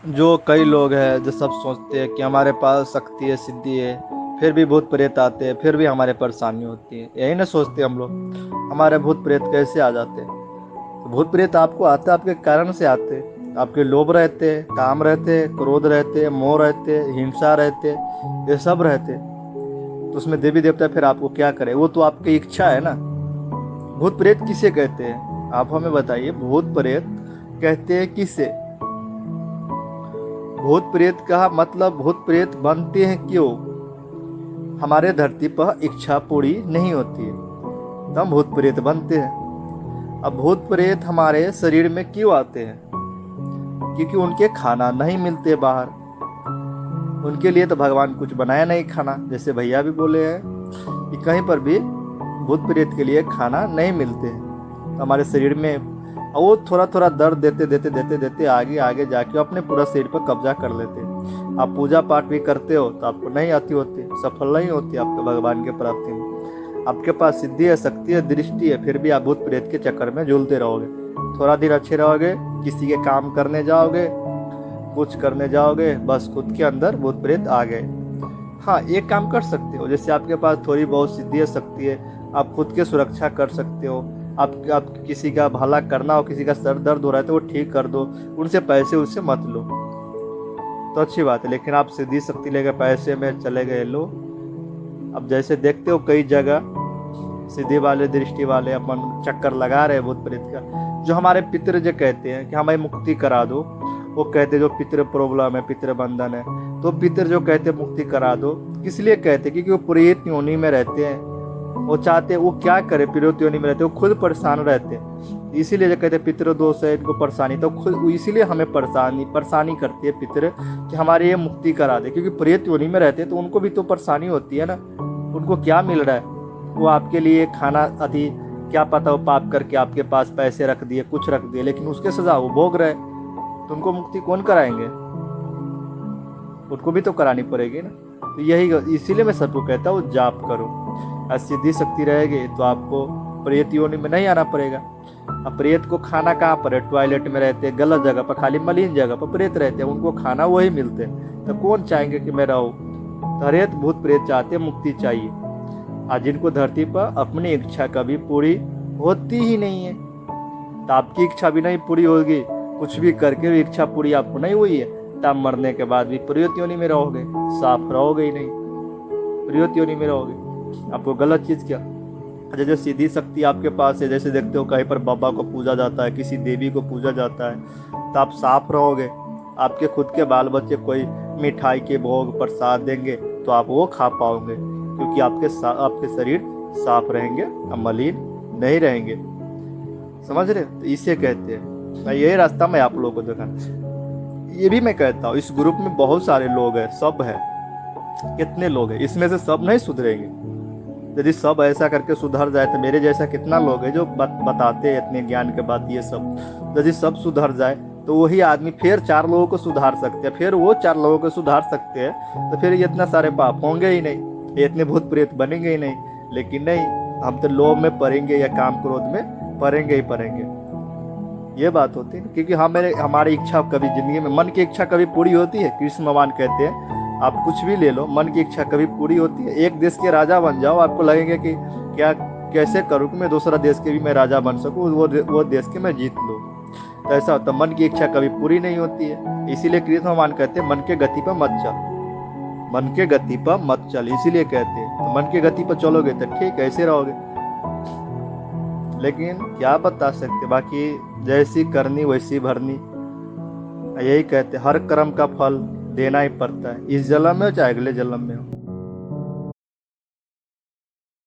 जो कई लोग हैं जो सब सोचते हैं कि हमारे पास शक्ति है, सिद्धि है, फिर भी भूत प्रेत आते हैं, फिर भी हमारे परेशानी होती है। यही ना सोचते हम लोग, हमारे भूत प्रेत कैसे आ जाते हैं। तो भूत प्रेत आपको आते आपके कारण से आते हैं। आपके लोभ रहते, काम रहते, क्रोध रहते, मोह रहते, हिंसा रहते, ये सब रहते। तो उसमें देवी देवता फिर आपको क्या करे, वो तो आपकी इच्छा है ना। भूत प्रेत किसे कहते हैं, आप हमें बताइए। भूत प्रेत कहते हैं किसे? भूत प्रेत का मतलब भूत प्रेत बनते हैं क्यों? हमारे धरती पर इच्छा पूरी नहीं होती है तो हम भूत प्रेत बनते हैं। अब भूत प्रेत हमारे शरीर में क्यों आते हैं? क्योंकि उनके खाना नहीं मिलते बाहर। उनके लिए तो भगवान कुछ बनाया नहीं खाना, जैसे भैया भी बोले हैं कि कहीं पर भी भूत प्रेत के लिए खाना नहीं मिलते हैं। तो हमारे शरीर में वो थोड़ा थोड़ा दर्द देते देते देते देते आगे आगे जाके अपने पूरा शरीर पर कब्जा कर लेते हैं। आप पूजा पाठ भी करते हो तो आपको नहीं आती होती, सफल नहीं होती आपके भगवान के प्राप्ति में। आपके पास सिद्धि है, शक्ति है, दृष्टि है, फिर भी आप भूत प्रेत के चक्कर में झूलते रहोगे। थोड़ा दिन अच्छे रहोगे, किसी के काम करने जाओगे, कुछ करने जाओगे, बस खुद के अंदर भूत प्रेत आ गए। हाँ, एक काम कर सकते हो, जैसे आपके पास थोड़ी बहुत सिद्धि है, शक्ति है, आप खुद की सुरक्षा कर सकते हो। आप किसी का भला करना हो, किसी का सर दर्द हो रहा है तो वो ठीक कर दो, उनसे पैसे उससे मत लो तो अच्छी बात है। लेकिन आप सिद्धि शक्ति लेकर पैसे में चले गए लो। अब जैसे देखते हो कई जगह सीधे वाले दृष्टि वाले अपन चक्कर लगा रहे हैं भूत प्रेत का। जो हमारे पितर जो कहते हैं कि हमें मुक्ति करा दो, वो कहते जो पितर प्रॉब्लम है, पितर बंधन है, तो पितर जो कहते मुक्ति करा दो, किस लिए कहते? क्योंकि वो प्रेत योनि में रहते हैं। वो चाहते, वो क्या करे, प्रेत योनि में रहते, वो खुद परेशान रहते हैं। इसीलिए जो कहते पितर दोष है, इनको परेशानी, तो खुद इसीलिए हमें परेशानी परेशानी करती है पितर कि हमारी ये मुक्ति करा दे। क्योंकि प्रेत योनि में रहते हैं तो उनको भी तो परेशानी होती है ना। उनको क्या मिल रहा है? वो आपके लिए खाना आदि, क्या पता वो पाप करके आपके पास पैसे रख दिए, कुछ रख दिए, लेकिन उसके सजा वो भोग रहे। तो उनको मुक्ति कौन कराएंगे? उनको भी तो करानी पड़ेगी ना। तो यही इसीलिए मैं सबको कहता हूँ जाप करो। और सिद्धि शक्ति रहेगी तो आपको प्रेत योनि में नहीं आना पड़ेगा। अब प्रेत को खाना कहाँ पर है? टॉयलेट में रहते हैं, गलत जगह पर, खाली मलिन जगह पर प्रेत रहते हैं, उनको खाना वही मिलते हैं। तो कौन चाहेंगे कि मैं रहूं? तो हरेक भूत प्रेत चाहते मुक्ति चाहिए। आज जिनको धरती पर अपनी इच्छा कभी पूरी होती ही नहीं है, तो आपकी इच्छा भी नहीं पूरी होगी, कुछ भी करके भी इच्छा पूरी आपको नहीं हुई है, तब मरने के बाद भी प्रेत योनि में रहोगे, साफ रहोगे ही नहीं, प्रेत योनि में रहोगे। आपको गलत चीज क्या? अच्छा, जो सीधी शक्ति आपके पास है, जैसे देखते हो कहीं पर बाबा को पूजा जाता है, किसी देवी को पूजा जाता है, तो आप साफ रहोगे। आपके खुद के बाल बच्चे कोई मिठाई के भोग प्रसाद देंगे तो आप वो खा पाओगे, क्योंकि आपके शरीर साफ रहेंगे, मलिन नहीं रहेंगे। समझ रहे? तो इसे कहते हैं। मैं यही रास्ता मैं आप लोगों को दिखाना, ये भी मैं कहता हूँ। इस ग्रुप में बहुत सारे लोग हैं, सब है, कितने लोग हैं, इसमें से सब नहीं सुधरेंगे। यदि सब ऐसा करके सुधर जाए तो मेरे जैसा कितना लोग है जो बताते हैं इतने ज्ञान के बाद ये सब। यदि सब सुधर जाए तो वही आदमी फिर 4 लोगों को सुधार सकते हैं, फिर वो 4 लोगों को सुधार सकते हैं, तो फिर ये इतना सारे पाप होंगे ही नहीं, ये इतने भूत प्रेत बनेंगे ही नहीं। लेकिन नहीं, हम तो लोभ में पड़ेंगे या काम क्रोध में पड़ेंगे ही पड़ेंगे। ये बात होती है, क्योंकि हमारी इच्छा कभी जिंदगी में, मन की इच्छा कभी पूरी होती है? कृष्ण भगवान कहते हैं आप कुछ भी ले लो, मन की इच्छा कभी पूरी होती है? एक देश के राजा बन जाओ, आपको लगेगा कि क्या, कैसे करूँ कि मैं दूसरा देश के भी मैं राजा बन सकूँ, वो देश के मैं जीत लूँ। तो ऐसा होता, मन की इच्छा कभी पूरी नहीं होती है। इसीलिए कृष्ण भगवान कहते हैं मन के गति पर मत चल, मन के गति पर मत चल, इसीलिए कहते हैं। तो मन के गति पर चलोगे तो ठीक है, ऐसे रहोगे। लेकिन क्या बता सकते, बाकी जैसी करनी वैसी भरनी। यही कहते, हर कर्म का फल देना ही पड़ता है, इस जन्म में हो चाहे अगले जन्म में हो।